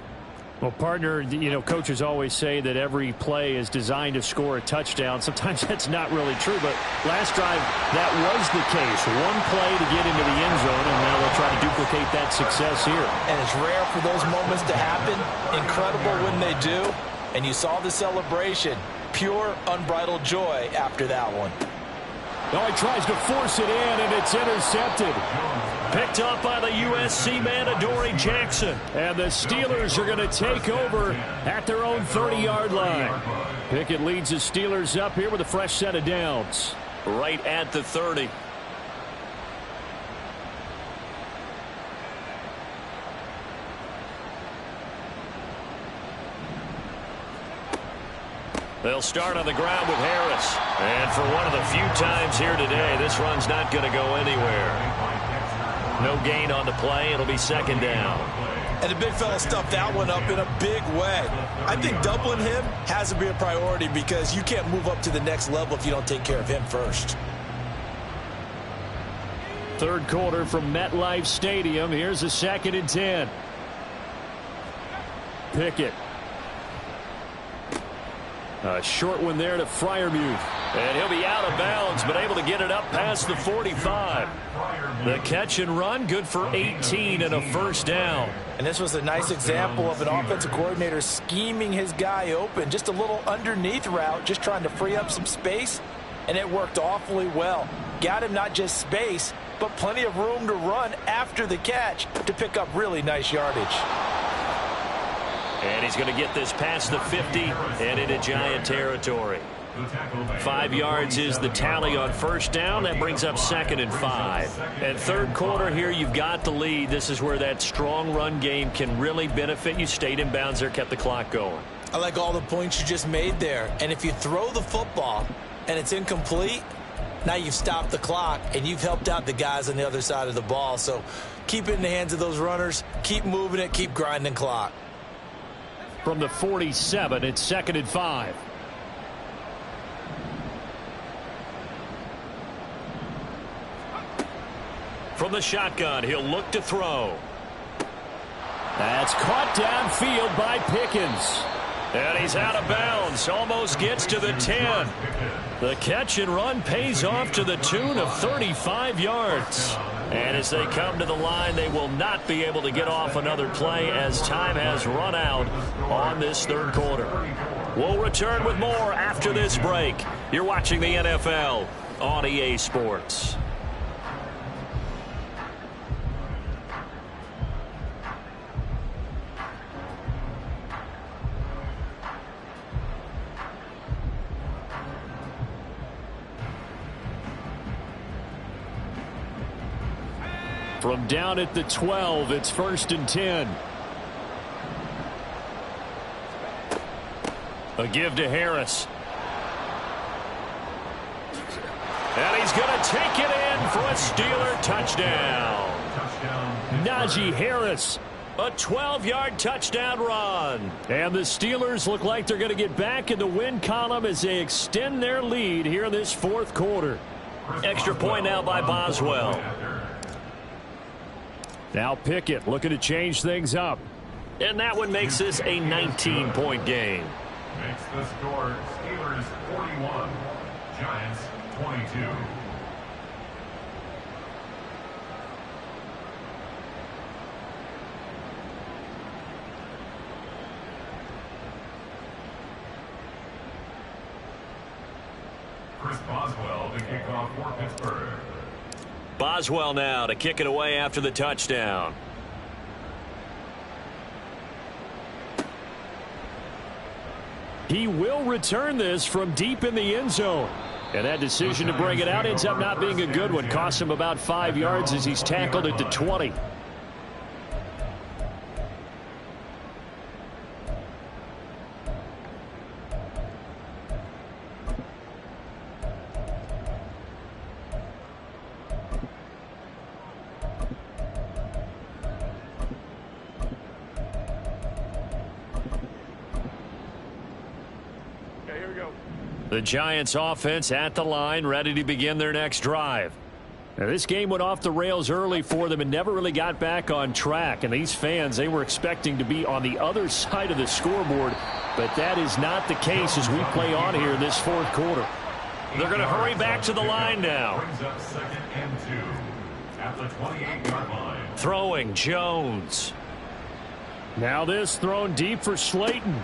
Well, partner, you know, coaches always say that every play is designed to score a touchdown. Sometimes that's not really true, but last drive, that was the case. One play to get into the end zone, and now they'll try to duplicate that success here. And it's rare for those moments to happen. Incredible when they do. And you saw the celebration. Pure, unbridled joy after that one. Oh, he tries to force it in, and it's intercepted. Picked up by the USC man, Adoree Jackson. And the Steelers are going to take over at their own 30-yard line. Pickett leads the Steelers up here with a fresh set of downs. Right at the 30. They'll start on the ground with Harris. And for one of the few times here today, this run's not going to go anywhere. No gain on the play. It'll be second down. And the big fella stuffed that one up in a big way. I think doubling him has to be a priority because you can't move up to the next level if you don't take care of him first. Third quarter from MetLife Stadium. Here's a 2nd and 10. Pickett. A short one there to Freiermuth. And he'll be out of bounds, but able to get it up past the 45. The catch and run, good for 18 and a first down. And this was a nice example of an offensive coordinator scheming his guy open. Just a little underneath route, just trying to free up some space. And it worked awfully well. Got him not just space, but plenty of room to run after the catch to pick up really nice yardage. And he's going to get this past the 50 and into Giant territory. 5 yards is the tally on first down. That brings up 2nd and 5. And third quarter here, you've got the lead. This is where that strong run game can really benefit you. Stayed in bounds there, kept the clock going. I like all the points you just made there. And if you throw the football and it's incomplete, now you've stopped the clock and you've helped out the guys on the other side of the ball. So keep it in the hands of those runners. Keep moving it. Keep grinding clock. From the 47, it's 2nd and 5. From the shotgun, he'll look to throw. That's caught downfield by Pickens. And he's out of bounds. Almost gets to the 10. The catch and run pays off to the tune of 35 yards. And as they come to the line, they will not be able to get off another play as time has run out on this third quarter. We'll return with more after this break. You're watching the NFL on EA Sports. From down at the 12, it's 1st and 10. A give to Harris. And he's going to take it in for a Steeler touchdown. Najee Harris, a 12-yard touchdown run. And the Steelers look like they're going to get back in the win column as they extend their lead here in this fourth quarter. Extra point now by Boswell. Now Pickett looking to change things up. And that one makes this a 19-point game. Makes the score Steelers 41, Giants 22. Chris Boswell to kick off for Pittsburgh. Boswell now to kick it away after the touchdown. He will return this from deep in the end zone. And that decision to bring it out ends up not being a good one. Costs him about 5 yards as he's tackled at the 20. The Giants offense at the line, ready to begin their next drive. Now, this game went off the rails early for them and never really got back on track. And these fans, they were expecting to be on the other side of the scoreboard, but that is not the case as we play on here in this fourth quarter. They're going to hurry back to the line now. Brings up 2nd and 2 at the 28-yard line. Throwing Jones. Now this thrown deep for Slayton.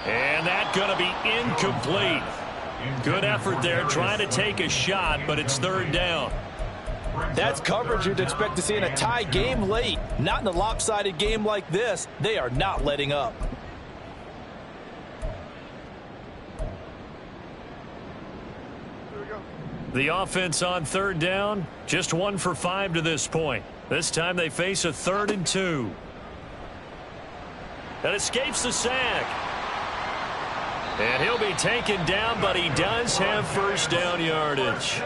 And that's going to be incomplete. Good effort there trying to take a shot, but it's 3rd down. That's coverage you'd expect to see in a tie game late. Not in a lopsided game like this. They are not letting up. The offense on 3rd down, just 1 for 5 to this point. This time they face a 3rd and 2. That escapes the sack. And he'll be taken down, but he does have first down yardage.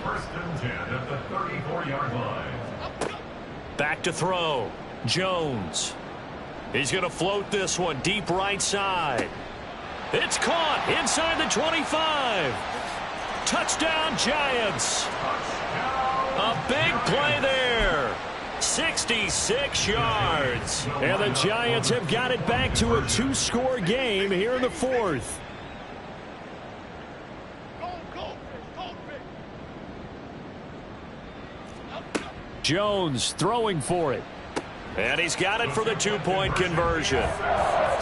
1st and 10 at the 34-yard line. Back to throw. Jones. He's going to float this one deep right side. It's caught inside the 25. Touchdown, Giants. A big play there. 66 yards. And the Giants have got it back to a 2-score game here in the 4th. Jones throwing for it. And he's got it for the 2-point conversion.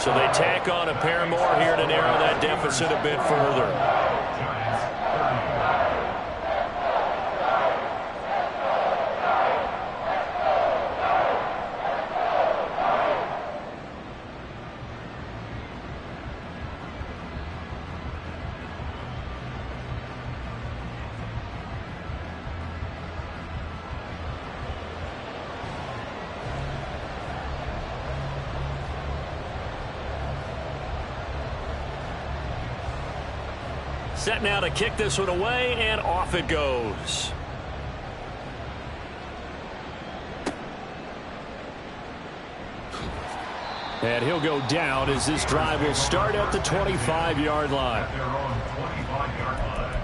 So they tack on a pair more here to narrow that deficit a bit further. Set now to kick this one away, and off it goes. And he'll go down as this drive will start at the 25-yard line. Their own 25-yard line.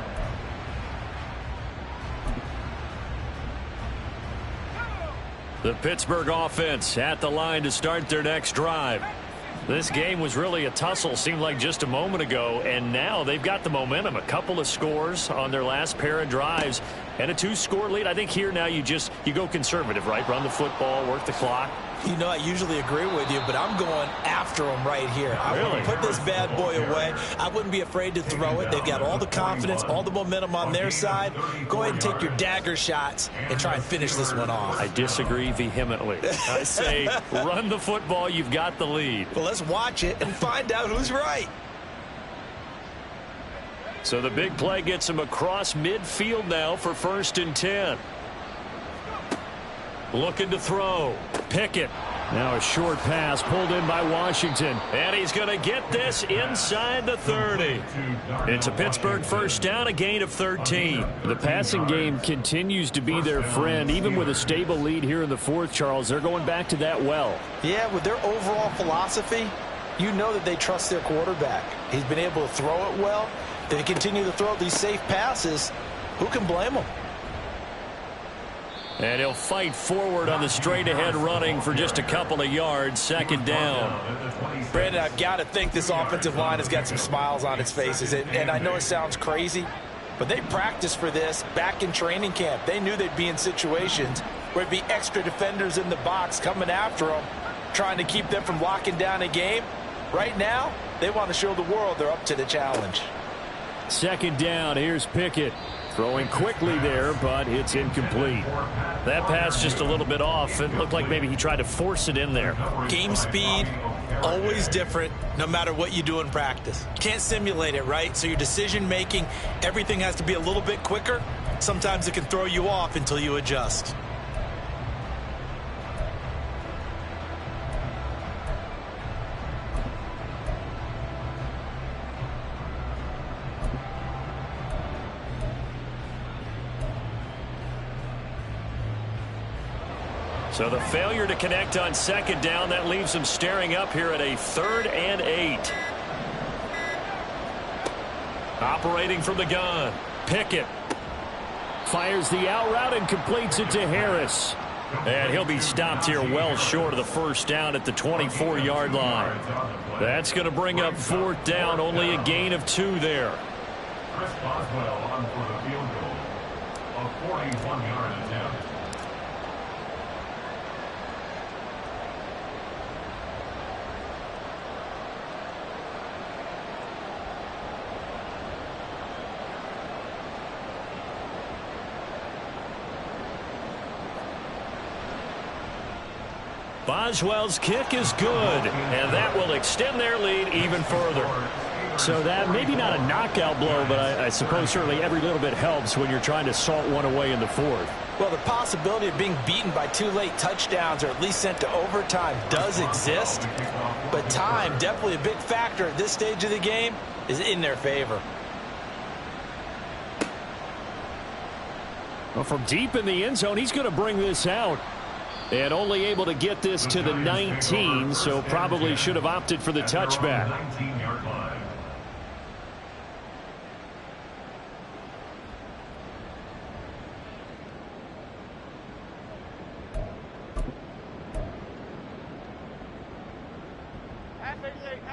The Pittsburgh offense at the line to start their next drive. This game was really a tussle, seemed like just a moment ago, and now they've got the momentum. A couple of scores on their last pair of drives and a 2-score lead. I think here now you go conservative, right? Run the football, work the clock. You know, I usually agree with you, but I'm going after him right here. I want to put this bad boy away. I wouldn't be afraid to throw it. They've got all the confidence, all the momentum on their side. Go ahead and take your dagger shots and try and finish this one off. I disagree vehemently. I say run the football. You've got the lead. Well, let's watch it and find out who's right. So the big play gets him across midfield now for 1st and 10. Looking to throw. Pickett. Now a short pass pulled in by Washington. And he's going to get this inside the 30. It's a Pittsburgh first down, a gain of 13. The passing game continues to be their friend. Even with a stable lead here in the 4th, Charles, they're going back to that well. Yeah, with their overall philosophy, you know that they trust their quarterback. He's been able to throw it well. They continue to throw these safe passes. Who can blame them? And he'll fight forward on the straight-ahead running for just a couple of yards. 2nd down. Brandon, I've got to think this offensive line has got some smiles on its faces. And I know it sounds crazy, but they practiced for this back in training camp. They knew they'd be in situations where it'd be extra defenders in the box coming after them, trying to keep them from locking down a game. Right now, they want to show the world they're up to the challenge. 2nd down. Here's Pickett. Throwing quickly there, but it's incomplete. That pass just a little bit off. It looked like maybe he tried to force it in there. Game speed, always different, no matter what you do in practice. Can't simulate it, right? So your decision making, everything has to be a little bit quicker. Sometimes it can throw you off until you adjust. So the failure to connect on 2nd down, that leaves them staring up here at a 3rd and 8. Operating from the gun. Pickett. Fires the out route and completes it to Harris. And he'll be stopped here well short of the first down at the 24-yard line. That's going to bring up fourth down. Only a gain of 2 there. Chris Boswell on for the field goal. A 41-yard attempt. Boswell's kick is good, and that will extend their lead even further. So that maybe not a knockout blow, but I suppose certainly every little bit helps when you're trying to salt one away in the fourth. Well, the possibility of being beaten by 2 late touchdowns or at least sent to overtime does exist, but time, definitely a big factor at this stage of the game, is in their favor. Well, from deep in the end zone, he's going to bring this out. And only able to get this to the 19, so probably should have opted for the touchback. 19-yard line.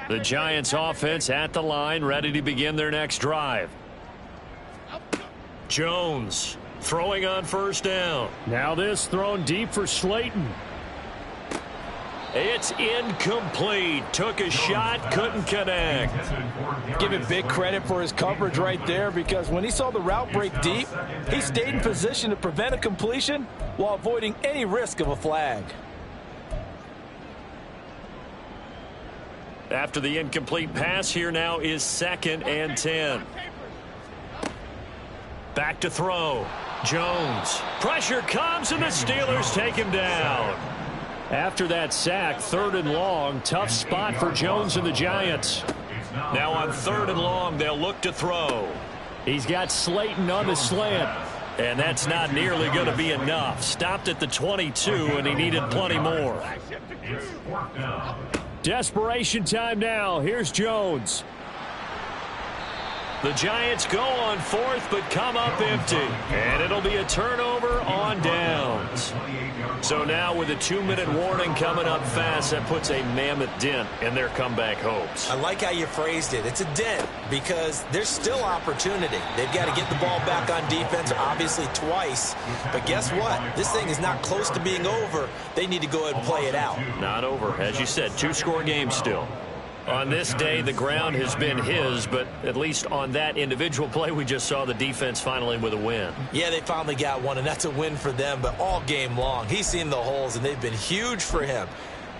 The Giants offense at the line, ready to begin their next drive. Jones throwing on first down. Now this thrown deep for Slayton. It's incomplete. Took a shot, couldn't connect. Give him big credit for his coverage right there, because when he saw the route break deep, he stayed in position to prevent a completion while avoiding any risk of a flag. After the incomplete pass, here now is 2nd and 10. Back to throw. Jones. Pressure comes, and the Steelers take him down. After that sack, 3rd and long, tough spot for Jones and the Giants. Now on 3rd and long, they'll look to throw. He's got Slayton on the slant. And that's not nearly going to be enough. Stopped at the 22, and he needed plenty more. Desperation time now. Here's Jones. The Giants go on 4th, but come up empty. And it'll be a turnover on downs. So now with a 2-minute warning coming up fast, that puts a mammoth dent in their comeback hopes. I like how you phrased it. It's a dent because there's still opportunity. They've got to get the ball back on defense, obviously twice. But guess what? This thing is not close to being over. They need to go ahead and play it out. Not over. As you said, 2-score game still. On this day, the ground has been his, but at least on that individual play, we just saw the defense finally with a win. Yeah, they finally got one, and that's a win for them, but all game long, he's seen the holes, and they've been huge for him.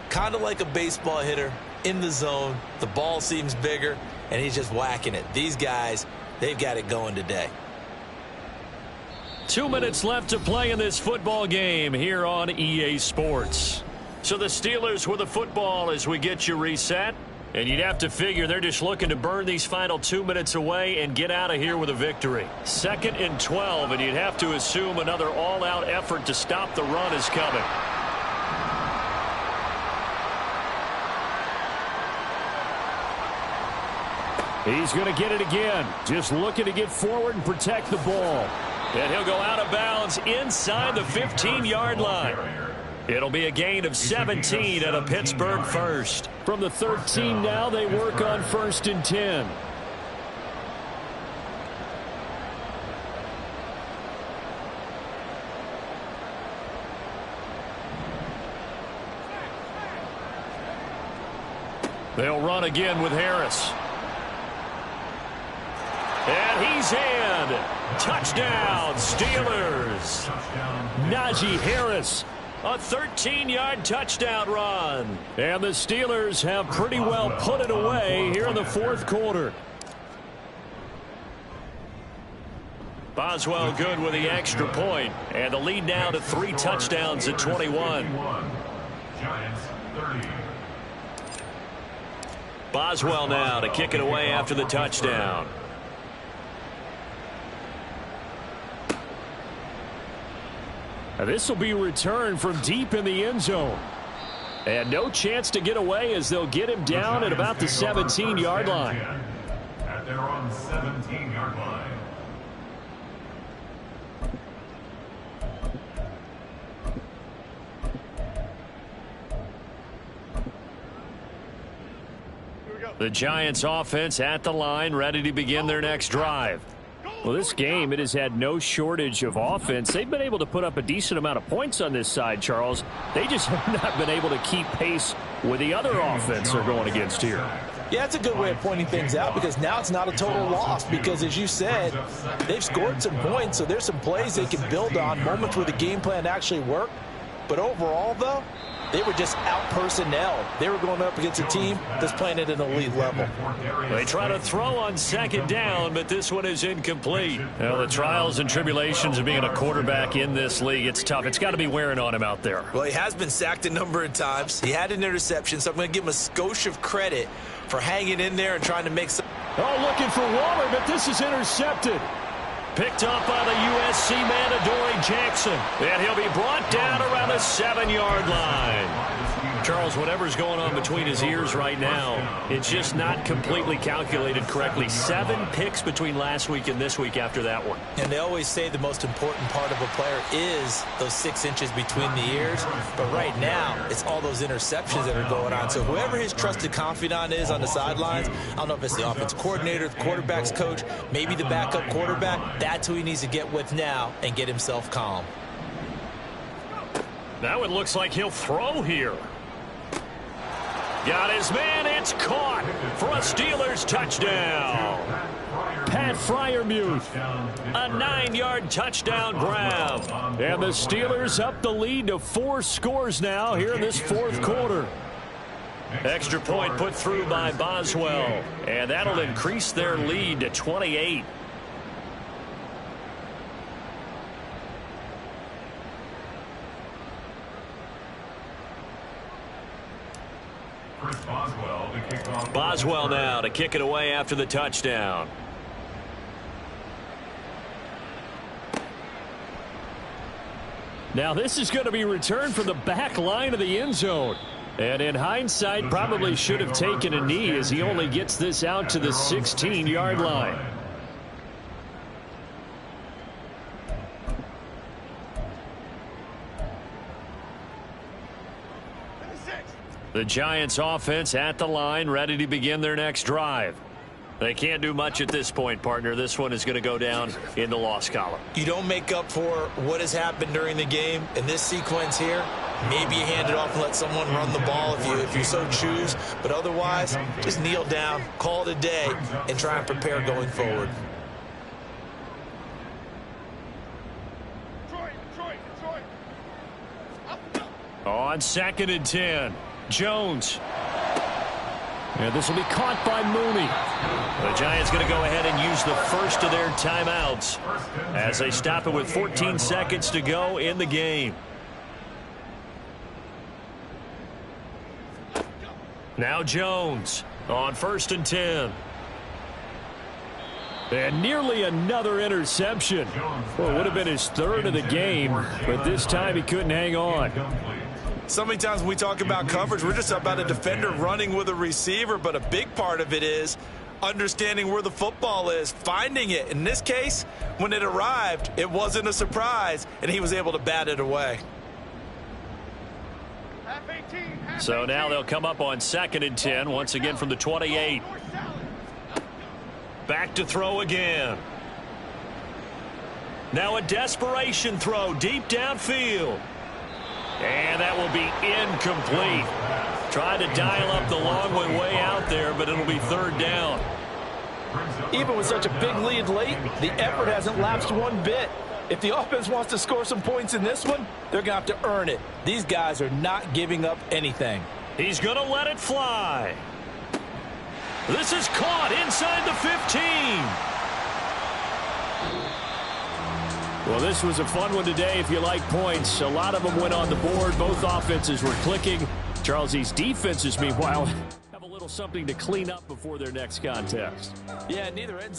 Kind of like a baseball hitter in the zone. The ball seems bigger, and he's just whacking it. These guys, they've got it going today. 2 minutes left to play in this football game here on EA Sports. So the Steelers with the football as we get you reset. And you'd have to figure they're just looking to burn these final 2 minutes away and get out of here with a victory. 2nd and 12, and you'd have to assume another all-out effort to stop the run is coming. He's going to get it again. Just looking to get forward and protect the ball. And he'll go out of bounds inside the 15-yard line. It'll be a gain of 17 at a Pittsburgh first. From the 13 now, they work on 1st and 10. They'll run again with Harris. And he's in. Touchdown, Steelers. Najee Harris. A 13-yard touchdown run. And the Steelers have pretty well put it away here in the 4th quarter. Boswell good with the extra point. And the lead now to 3 touchdowns at 21. Giants 30. Boswell now to kick it away after the touchdown. Now this will be returned from deep in the end zone. And no chance to get away as they'll get him down at about the 17-yard line. At They're on the 17-yard line. The Giants offense at the line, ready to begin their next drive. Well, this game, it has had no shortage of offense. They've been able to put up a decent amount of points on this side, Charles. They just have not been able to keep pace with the other offense they're going against here. Yeah, it's a good way of pointing things out because now it's not a total loss because, as you said, they've scored some points, so there's some plays they can build on, moments where the game plan actually worked. But overall, though, they were just out-personnel. They were going up against a team that's playing at an elite level. They try to throw on second down, but this one is incomplete. Well, the trials and tribulations of being a quarterback in this league, it's tough. It's got to be wearing on him out there. Well, he has been sacked a number of times. He had an interception, so I'm going to give him a skosh of credit for hanging in there and trying to make some. Oh, looking for Waller, but this is intercepted. Picked up by the USC man, Adoree Jackson. And he'll be brought down around the 7-yard line. Charles, whatever's going on between his ears right now, it's just not completely calculated correctly. 7 picks between last week and this week after that one. And they always say the most important part of a player is those 6 inches between the ears. But right now, it's all those interceptions that are going on. So whoever his trusted confidant is on the sidelines, I don't know if it's the offensive coordinator, the quarterback's coach, maybe the backup quarterback, that's who he needs to get with now and get himself calm. Now it looks like he'll throw here. Got his man. It's caught for a Steelers touchdown. Pat Freiermuth. A 9-yard touchdown grab. And the Steelers up the lead to 4 scores now here in this 4th quarter. Extra point put through by Boswell. And that'll increase their lead to 28. Boswell now to kick it away after the touchdown. Now this is going to be returned from the back line of the end zone. And in hindsight, probably should have taken a knee as he only gets this out to the 16-yard line. The Giants offense at the line, ready to begin their next drive. They can't do much at this point, partner. This one is going to go down in the loss column. You don't make up for what has happened during the game. In this sequence here, maybe you hand it off and let someone run the ball if you so choose. But otherwise, just kneel down, call it a day, and try and prepare going forward. On 2nd and 10. Jones. And this will be caught by Mooney. The Giants going to go ahead and use the first of their timeouts as they stop it with 14 seconds to go in the game. Now Jones on 1st and 10. And nearly another interception. Well, it would have been his 3rd of the game, but this time he couldn't hang on. So many times when we talk about coverage, we're just about a defender running with a receiver, but a big part of it is understanding where the football is, finding it. In this case, when it arrived, it wasn't a surprise, and he was able to bat it away. So now they'll come up on 2nd and 10, once again from the 28. Back to throw again. Now a desperation throw deep downfield. And that will be incomplete. Tried to dial up the long way out there, but it'll be 3rd down. Even with such a big lead late, the effort hasn't lapsed one bit. If the offense wants to score some points in this one, they're going to have to earn it. These guys are not giving up anything. He's going to let it fly. This is caught inside the 15. Well, this was a fun one today if you like points. A lot of them went on the board. Both offenses were clicking. Charles, these defenses, meanwhile, have a little something to clean up before their next contest. Yeah, neither end zone.